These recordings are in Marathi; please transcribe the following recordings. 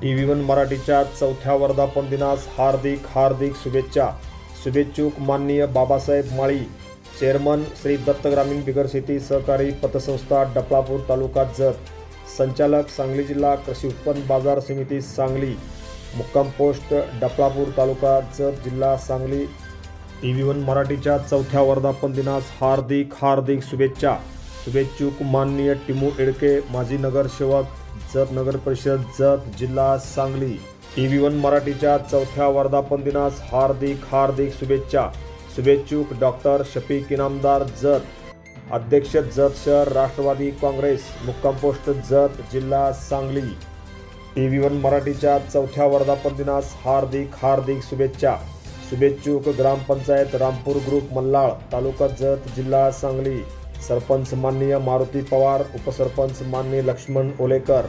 TV1 मराठीच्या चौथ्या वर्धापन दिनास हार्दिक शुभेच्छा। शुभेच्छुक माननीय बाबासाहेब माळी, चेअरमन श्री दत्त ग्रामीण बिगर शेती सहकारी पतसंस्था डफळापूर तालुका जत, संचालक सांगली जिल्हा कृषी उत्पन्न बाजार समिती सांगली, मुक्काम पोस्ट डफळापूर तालुका जत जिल्हा सांगली। TV1 मराठीच्या चौथ्या वर्धापन दिनास हार्दिक शुभेच्छा। शुभेच्छुक माननीय टिमू एडके, माजी नगरसेवक, जत नगर परिषद जत जिल्हा सांगली। TV1 मराठीच्या चौथ्या वर्धापन दिनास हार्दिक शुभेच्छा। शुभेच्छुक डॉक्टर शफीक इनामदार जत, अध्यक्ष जत शहर राष्ट्रवादी काँग्रेस, मुक्काम पोस्ट जत जिल्हा सांगली। TV1 मराठीच्या चौथ्या वर्धापन दिनास हार्दिक शुभेच्छा। शुभेच्छुक ग्रामपंचायत रामपूर ग्रुप मल्हाळ, तालुका जत जिल्हा सांगली। सरपंच माननीय मारुती पवार, उपसरपंच माननीय लक्ष्मण ओलेकर,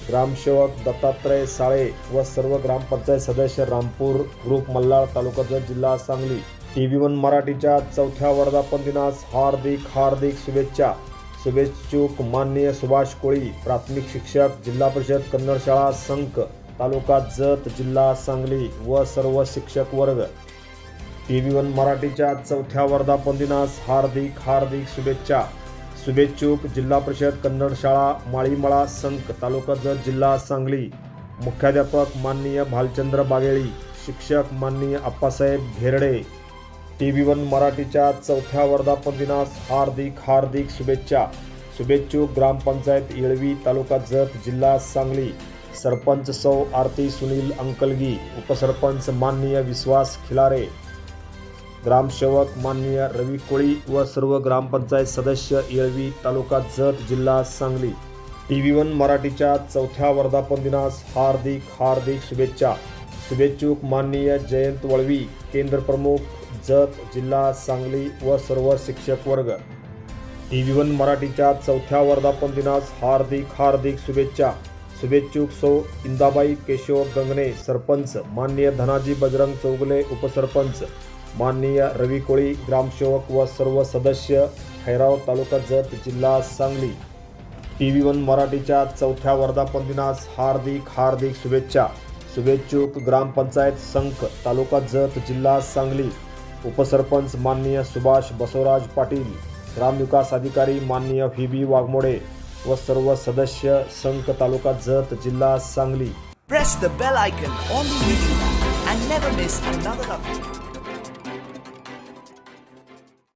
ग्रामसेवक दत्तात्रय साळे व सर्व ग्रामपंचायत सदस्य रामपूर ग्रुप मल्हाळ, तालुका जत जिल्हा सांगली। TV1 मराठीच्या चौथ्या वर्धापन दिनास हार्दिक शुभेच्छा। शुभेच्छुक माननीय सुभाष कोळी, प्राथमिक शिक्षक, जिल्हा परिषद कन्नड शाळा संक, तालुका जत जिल्हा सांगली व सर्व शिक्षक वर्ग। TV1 मराठीच्या चौथ्या वर्धापन दिनास हार्दिक शुभेच्छा। शुभेच्छुक जिल्हा परिषद कन्नड शाळा माळीमळा संक, तालुका जत जिल्हा सांगली, मुख्याध्यापक माननीय भालचंद्र बागेळी, शिक्षक माननीय अप्पासाहेब घेरडे। TV1 मराठीच्या चौथ्या वर्धापन दिनास हार्दिक शुभेच्छा। शुभेच्छुक ग्रामपंचायत येळवी, तालुका जत जिल्हा सांगली, सरपंच सौ आरती सुनील अंकलगी, उपसरपंच माननीय विश्वास खिलारे, ग्रामसेवक माननीय रवी कोळी व सर्व ग्रामपंचायत सदस्य येळवी, तालुका जत जिल्हा सांगली। TV1 मराठीच्या चौथ्या वर्धापन दिनास हार्दिक शुभेच्छा। शुभेच्छुक माननीय जयंत वळवी, केंद्र प्रमुख जत जिल्हा सांगली व सर्व शिक्षक वर्ग। TV1 मराठीच्या चौथ्या वर्धापन दिनास हार्दिक शुभेच्छा। शुभेच्छुक सौ इंदाबाई केशव गंगणे, सरपंच माननीय धनाजी बजरंग चौगुले, उपसरपंच माननीय रवी कोळी, ग्रामसेवक व सर्व सदस्य खैराव, तालुका जत जिल्हा सांगली। TV1 मराठीच्या चौथ्या वर्धापन दिनास हार्दिक शुभेच्छा। शुभेच्छुक ग्रामपंचायत संक, तालुका जत जिल्हा सांगली, उपसरपंच माननीय सुभाष बसवराज पाटील, ग्रामविकास अधिकारी माननीय व्ही वाघमोडे व सर्व सदस्य संक, तालुका जत जिल्हा Sangli. Press the bell icon on the video and never miss another update.